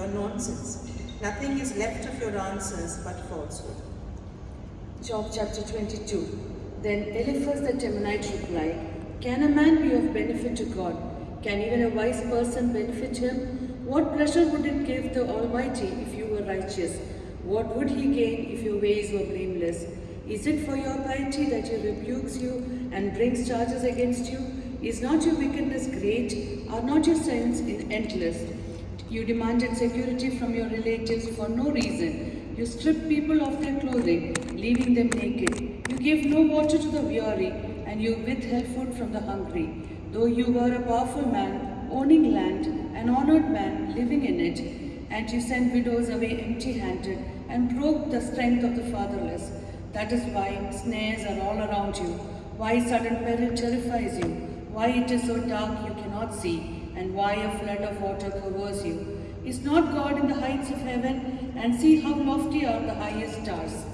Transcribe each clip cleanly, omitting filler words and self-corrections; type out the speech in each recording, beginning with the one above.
your nonsense. Nothing is left of your answers but falsehood. Job chapter 22. Then Eliphaz the Temanite replied, Can a man be of benefit to God? Can even a wise person benefit him? What pleasure would it give the Almighty if you were righteous? What would he gain if your ways were blameless? Is it for your piety that he rebukes you and brings charges against you? Is not your wickedness great? Are not your sins endless? You demanded security from your relatives for no reason. You stripped people of their clothing, leaving them naked. You gave no water to the weary, and you withheld food from the hungry. Though you were a powerful man, owning land, an honored man, living in it, and you sent widows away empty-handed and broke the strength of the fatherless. That is why snares are all around you, why sudden peril terrifies you, why it is so dark you cannot see, and why a flood of water covers you. Is not God in the heights of heaven? And see how lofty are the highest stars.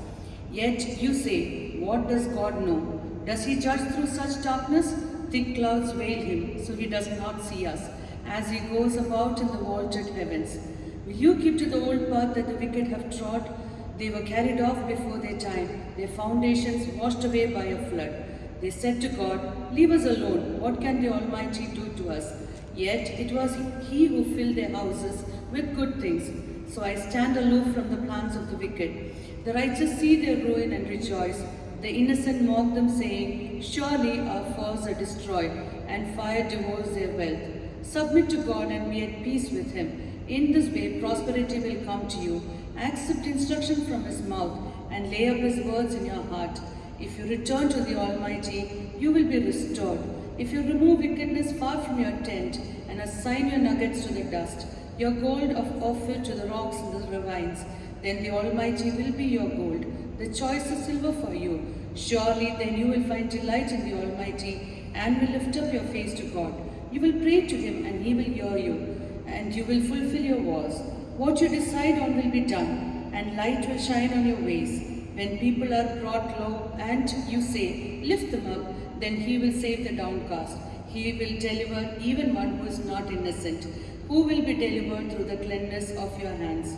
Yet you say, what does God know? Does he judge through such darkness? Thick clouds veil him, so he does not see us, as he goes about in the vaulted heavens. Will you keep to the old path that the wicked have trod? They were carried off before their time, their foundations washed away by a flood. They said to God, Leave us alone, what can the Almighty do to us? Yet it was he who filled their houses with good things. So I stand aloof from the plans of the wicked. The righteous see their ruin and rejoice. The innocent mock them, saying, Surely our foes are destroyed, and fire devours their wealth. Submit to God and be at peace with him. In this way prosperity will come to you. Accept instruction from his mouth, and lay up his words in your heart. If you return to the Almighty, you will be restored. If you remove wickedness far from your tent, and assign your nuggets to the dust, your gold of Ophir to the rocks and the ravines, then the Almighty will be your gold, the choicest silver for you. Surely then you will find delight in the Almighty, and will lift up your face to God. You will pray to him, and he will hear you, and you will fulfill your vows. What you decide on will be done, and light will shine on your ways. When people are brought low, and you say, Lift them up, then he will save the downcast. He will deliver even one who is not innocent, who will be delivered through the cleanness of your hands.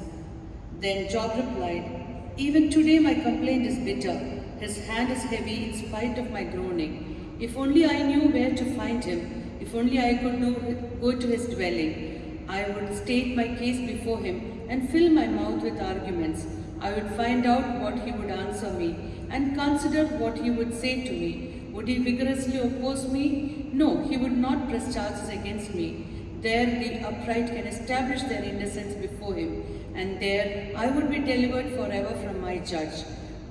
Then Job replied, Even today my complaint is bitter. His hand is heavy in spite of my groaning. If only I knew where to find him, if only I could go to his dwelling, I would state my case before him and fill my mouth with arguments. I would find out what he would answer me and consider what he would say to me. Would he vigorously oppose me? No, he would not press charges against me. There the upright can establish their innocence before him, and there I would be delivered forever from my judge.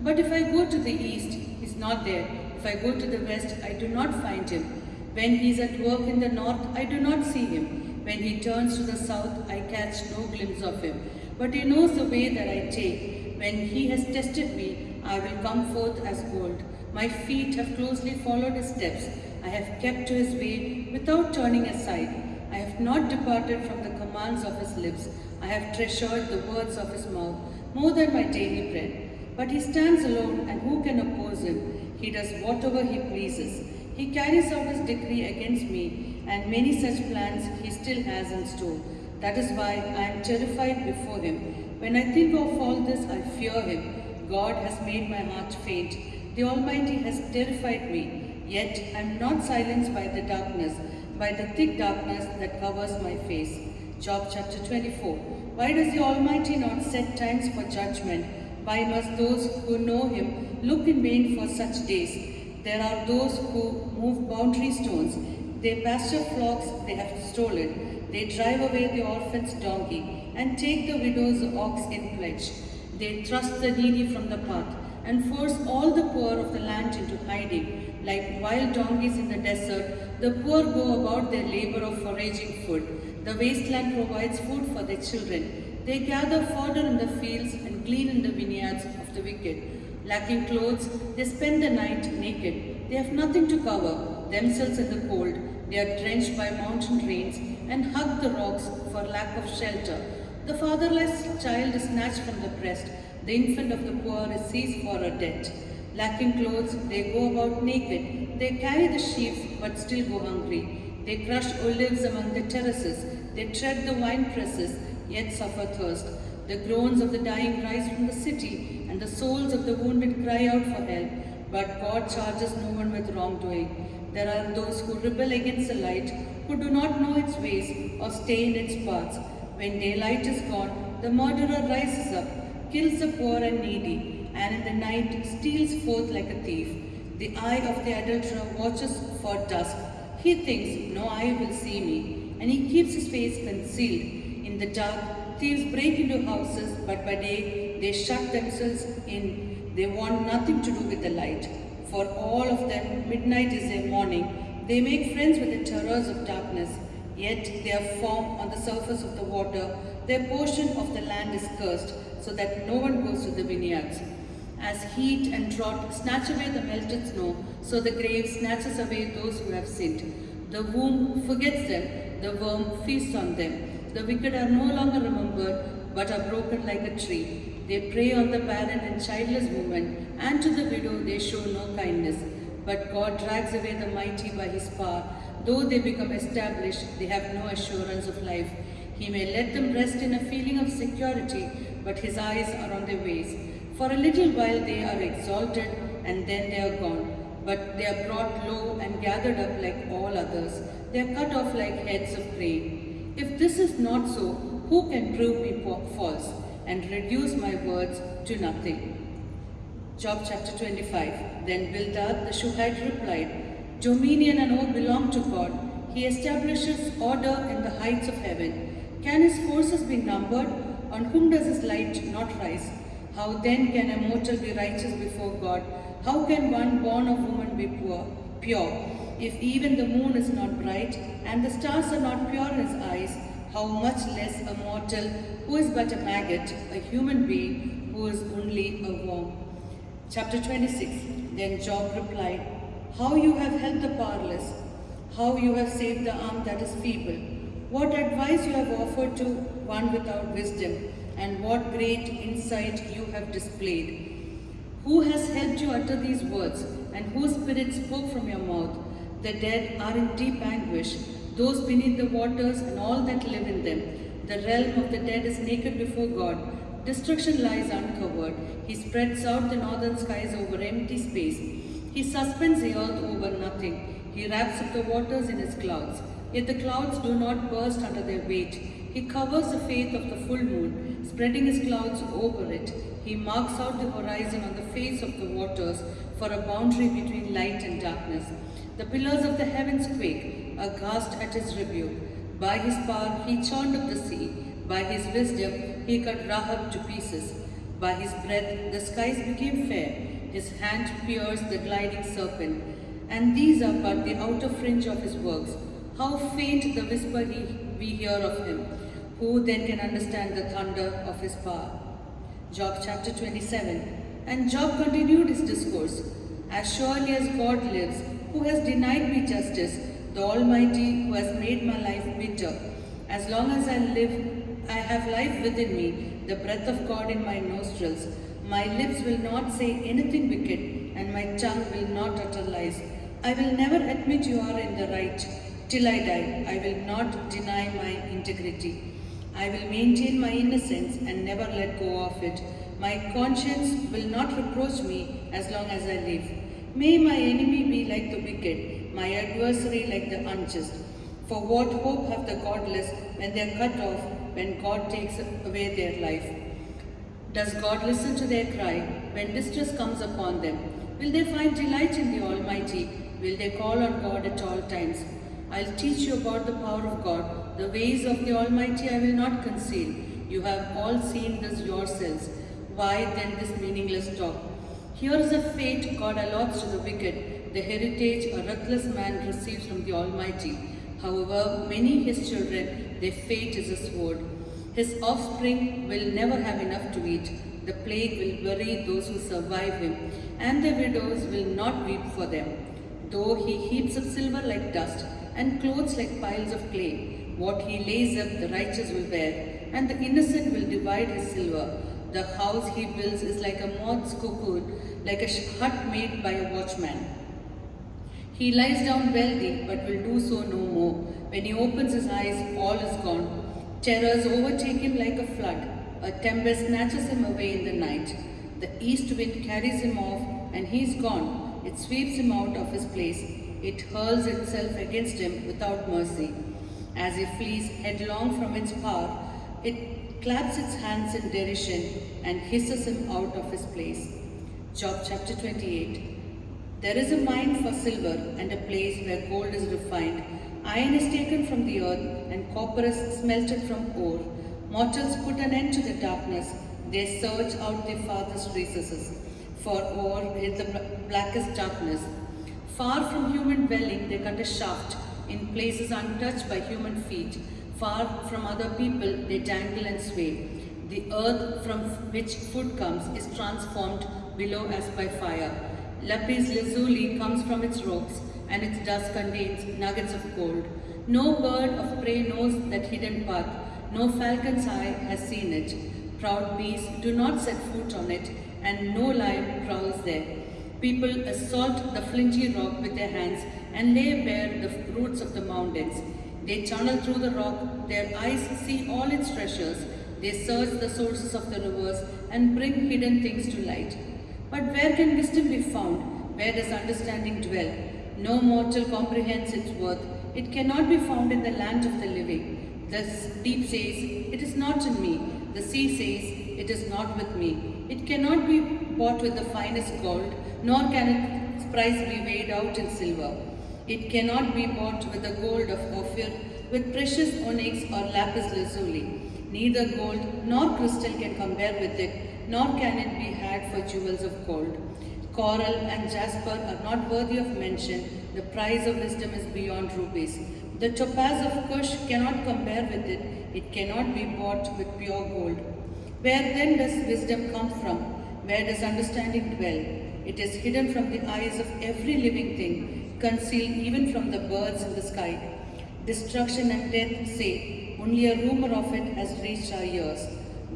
But if I go to the east, he is not there. If I go to the west, I do not find him. When he is at work in the north, I do not see him. When he turns to the south, I catch no glimpse of him. But he knows the way that I take. When he has tested me, I will come forth as gold. My feet have closely followed his steps. I have kept to his way without turning aside. I have not departed from the commands of his lips. I have treasured the words of his mouth more than my daily bread. But he stands alone, and who can oppose him? He does whatever he pleases. He carries out his decree against me, and many such plans he still has in store. That is why I am terrified before him. When I think of all this, I fear him. God has made my heart faint. The Almighty has terrified me. Yet I am not silenced by the darkness, by the thick darkness that covers my face. Job chapter 24. Why does the Almighty not set times for judgment? Why must those who know him look in vain for such days? There are those who move boundary stones. They pasture flocks they have stolen. They drive away the orphan's donkey and take the widow's ox in pledge. They thrust the needy from the path and force all the poor of the land into hiding. Like wild donkeys in the desert, the poor go about their labor of foraging food. The wasteland provides food for their children. They gather fodder in the fields and glean in the vineyards of the wicked. Lacking clothes, they spend the night naked. They have nothing to cover themselves in the cold. They are drenched by mountain rains and hug the rocks for lack of shelter. The fatherless child is snatched from the breast. The infant of the poor is seized for a debt. Lacking clothes, they go about naked. They carry the sheaves but still go hungry. They crush olives among the terraces. They tread the wine presses. yet suffer thirst. The groans of the dying rise from the city, and the souls of the wounded cry out for help. But God charges no one with wrongdoing. There are those who rebel against the light, who do not know its ways or stay in its paths. When daylight is gone, the murderer rises up, kills the poor and needy, and in the night steals forth like a thief. The eye of the adulterer watches for dusk. He thinks, no eye will see me, and he keeps his face concealed. In the dark, thieves break into houses, but by day they shut themselves in. They want nothing to do with the light. For all of them, midnight is their morning. They make friends with the terrors of darkness. Yet they are formed on the surface of the water. Their portion of the land is cursed, so that no one goes to the vineyards. As heat and drought snatch away the melted snow, so the grave snatches away those who have sinned. The womb forgets them, the worm feasts on them. The wicked are no longer remembered, but are broken like a tree. They prey on the barren and childless woman, and to the widow they show no kindness. But God drags away the mighty by his power. Though they become established, they have no assurance of life. He may let them rest in a feeling of security, but his eyes are on their ways. For a little while they are exalted, and then they are gone. But they are brought low and gathered up like all others. They are cut off like heads of grain. If this is not so, who can prove me false and reduce my words to nothing? Job chapter 25. Then Bildad the Shuhite replied, Dominion and all belong to God. He establishes order in the heights of heaven. Can his forces be numbered? On whom does his light not rise? How then can a mortal be righteous before God? How can one born of woman be pure? If even the moon is not bright, and the stars are not pure in his eyes, how much less a mortal who is but a maggot, a human being who is only a worm. Chapter 26. Then Job replied, How you have helped the powerless, how you have saved the arm that is feeble. What advice you have offered to one without wisdom, and what great insight you have displayed. Who has helped you utter these words, and whose spirit spoke from your mouth? The dead are in deep anguish, those beneath the waters and all that live in them. The realm of the dead is naked before God. Destruction lies uncovered. He spreads out the northern skies over empty space. He suspends the earth over nothing. He wraps up the waters in his clouds. Yet the clouds do not burst under their weight. He covers the face of the full moon, spreading his clouds over it. He marks out the horizon on the face of the waters for a boundary between light and darkness. The pillars of the heavens quake, aghast at his rebuke. By his power he churned up the sea. By his wisdom he cut Rahab to pieces. By his breath the skies became fair. His hand pierced the gliding serpent. And these are but the outer fringe of his works. How faint the whisper we hear of him. Who then can understand the thunder of his power? Job chapter 27. And Job continued his discourse. As surely as God lives, who has denied me justice, the Almighty who has made my life bitter. As long as I live, I have life within me, the breath of God in my nostrils. My lips will not say anything wicked, and my tongue will not utter lies. I will never admit you are in the right. Till I die, I will not deny my integrity. I will maintain my innocence and never let go of it. My conscience will not reproach me as long as I live. May my enemy be like the wicked, my adversary like the unjust. For what hope have the godless when they are cut off, when God takes away their life? Does God listen to their cry when distress comes upon them? Will they find delight in the Almighty? Will they call on God at all times? I'll teach you about the power of God. The ways of the Almighty I will not conceal. You have all seen this yourselves. Why then this meaningless talk? Here is a fate God allots to the wicked, the heritage a ruthless man receives from the Almighty. However many his children, their fate is a sword. His offspring will never have enough to eat. The plague will bury those who survive him, and the widows will not weep for them. Though he heaps up silver like dust, and clothes like piles of clay, what he lays up the righteous will bear, and the innocent will divide his silver. The house he builds is like a moth's cocoon, like a hut made by a watchman. He lies down wealthy, but will do so no more. When he opens his eyes, all is gone. Terrors overtake him like a flood. A tempest snatches him away in the night. The east wind carries him off, and he is gone. It sweeps him out of his place. It hurls itself against him without mercy. As he flees headlong from its power, it claps its hands in derision and hisses him out of his place. Job chapter 28. There is a mine for silver and a place where gold is refined. Iron is taken from the earth and copper is smelted from ore. Mortals put an end to the darkness. They search out the farthest recesses. For ore is the blackest darkness. Far from human dwelling they cut a shaft. In places untouched by human feet. Far from other people they dangle and sway. The earth from which food comes is transformed below as by fire. Lapis lazuli comes from its rocks, and its dust contains nuggets of gold. No bird of prey knows that hidden path. No falcon's eye has seen it. Proud beasts do not set foot on it, and no lion prowls there. People assault the flinty rock with their hands and lay bare the roots of the mountains. They tunnel through the rock, their eyes see all its treasures. They search the sources of the rivers and bring hidden things to light. But where can wisdom be found? Where does understanding dwell? No mortal comprehends its worth. It cannot be found in the land of the living. The deep says, "It is not in me." The sea says, "It is not with me." It cannot be bought with the finest gold, nor can its price be weighed out in silver. It cannot be bought with the gold of Ophir, with precious onyx or lapis lazuli. Neither gold nor crystal can compare with it, nor can it be had for jewels of gold. Coral and jasper are not worthy of mention. The price of wisdom is beyond rubies. The topaz of Cush cannot compare with it. It cannot be bought with pure gold. Where then does wisdom come from? Where does understanding dwell? It is hidden from the eyes of every living thing, concealed even from the birds in the sky. Destruction and death say, only a rumor of it has reached our ears.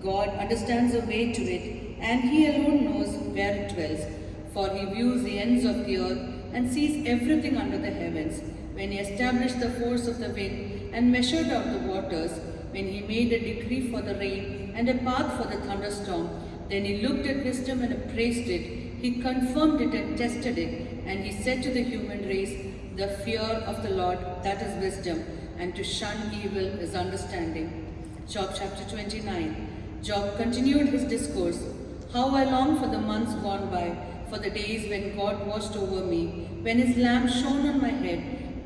God understands the way to it, and He alone knows where it dwells. For He views the ends of the earth and sees everything under the heavens. When He established the force of the wind and measured out the waters, when He made a decree for the rain and a path for the thunderstorm, then He looked at wisdom and appraised it. He confirmed it and tested it, and He said to the human race, "The fear of the Lord, that is wisdom, and to shun evil is understanding." Job chapter 29. Job continued his discourse. How I long for the months gone by, for the days when God watched over me, when His lamp shone on my head,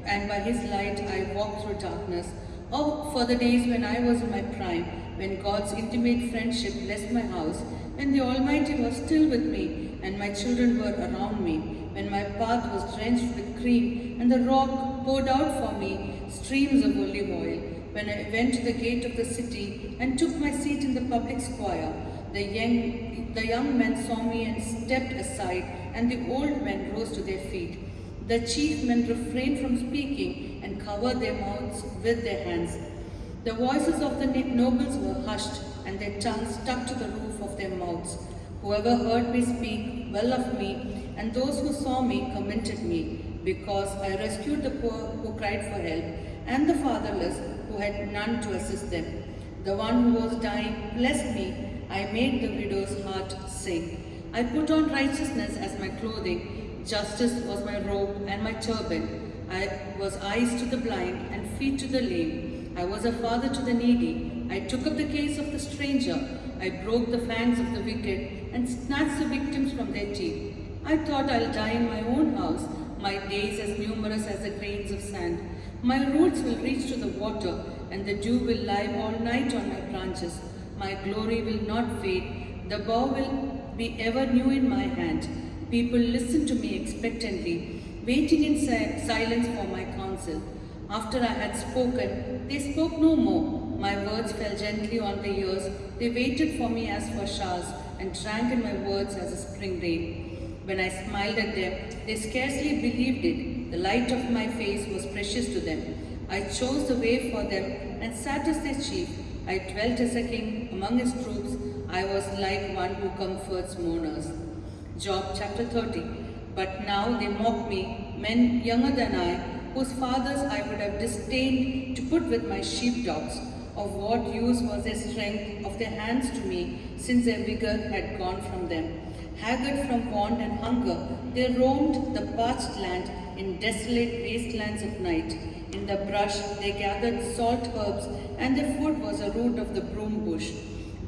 and by His light I walked through darkness. Oh, for the days when I was in my prime, when God's intimate friendship blessed my house, when the Almighty was still with me, and my children were around me, when my path was drenched with cream, and the rock poured out for me streams of olive oil, when I went to the gate of the city and took my seat in the public square. The young men saw me and stepped aside, and the old men rose to their feet. The chief men refrained from speaking and covered their mouths with their hands. The voices of the nobles were hushed, and their tongues stuck to the roof of their mouths. Whoever heard me speak well of me, and those who saw me commended me, because I rescued the poor who cried for help, and the fatherless who had none to assist them. The one who was dying blessed me. I made the widow's heart sing. I put on righteousness as my clothing. Justice was my robe and my turban. I was eyes to the blind and feet to the lame. I was a father to the needy. I took up the case of the stranger. I broke the fangs of the wicked and snatched the victims from their teeth. I thought I'll die in my own house, my days as numerous as the grains of sand. My roots will reach to the water, and the dew will lie all night on my branches. My glory will not fade. The bow will be ever new in my hand. People listen to me expectantly, waiting in silence for my counsel. After I had spoken, they spoke no more. My words fell gently on their ears. They waited for me as for showers, and drank in my words as a spring rain. When I smiled at them, they scarcely believed it. The light of my face was precious to them. I chose the way for them and sat as their chief. I dwelt as a king among his troops. I was like one who comforts mourners. Job chapter 30. But now they mock me, men younger than I, whose fathers I would have disdained to put with my sheepdogs, Of what use was their strength of their hands to me, since their vigor had gone from them? Haggard from want and hunger, they roamed the parched land in desolate wastelands at night. In the brush, they gathered salt herbs, and their food was a root of the broom bush.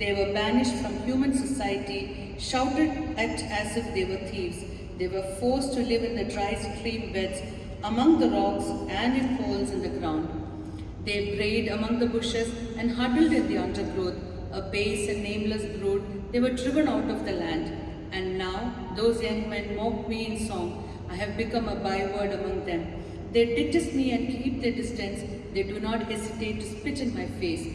They were banished from human society, shouted at as if they were thieves. They were forced to live in the dry stream beds, among the rocks and in holes in the ground. They brayed among the bushes and huddled in the undergrowth, a base and nameless brood. They were driven out of the land. And now those young men mock me in song. I have become a byword among them. They detest me and keep their distance. They do not hesitate to spit in my face.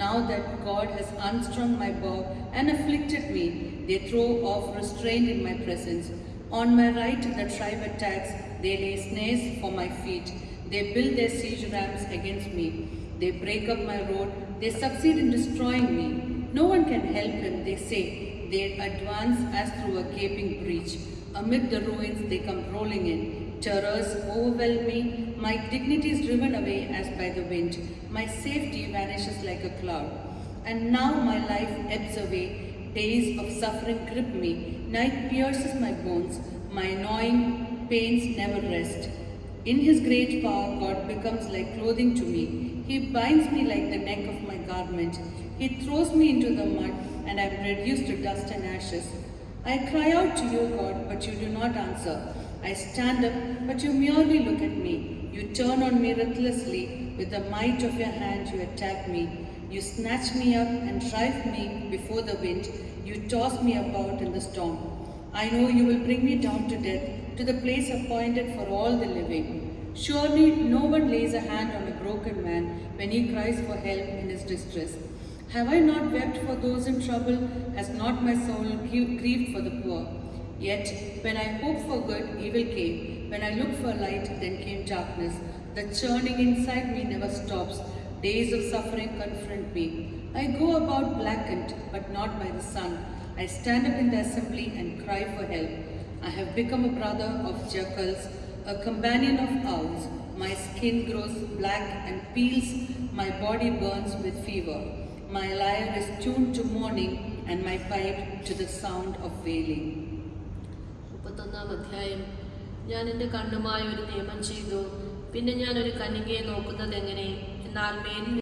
Now that God has unstrung my bow and afflicted me, they throw off restraint in my presence. On my right the tribe attacks. They lay snares for my feet. They build their siege rams against me. They break up my road. They succeed in destroying me. No one can help him, they say. They advance as through a gaping breach. Amid the ruins they come rolling in. Terrors overwhelm me. My dignity is driven away as by the wind. My safety vanishes like a cloud. And now my life ebbs away. Days of suffering grip me. Night pierces my bones. My gnawing pains never rest. In his great power, God becomes like clothing to me. He binds me like the neck of my garment. He throws me into the mud, and I am reduced to dust and ashes. I cry out to you, God, but you do not answer. I stand up, but you merely look at me. You turn on me ruthlessly. With the might of your hand, you attack me. You snatch me up and drive me before the wind. You toss me about in the storm. I know you will bring me down to death, to the place appointed for all the living. Surely no one lays a hand on a broken man when he cries for help in his distress. Have I not wept for those in trouble? Has not my soul grieved for the poor? Yet, when I hoped for good, evil came. When I looked for light, then came darkness. The churning inside me never stops. Days of suffering confront me. I go about blackened, but not by the sun. I stand up in the assembly and cry for help. I have become a brother of jackals, a companion of owls. My skin grows black and peels. My body burns with fever. My lyre is tuned to mourning, and my pipe to the sound of wailing. 31-ാം അധ്യായം. ഞാൻ എൻ്റെ കണ്ണുമായി ഒരു നിയമം ചെയ്തു. പിന്നെ ഞാൻ ഒരു കന്യകയെ നോക്കുന്നത് എങ്ങനെ? എന്നാൽ മേലിൽ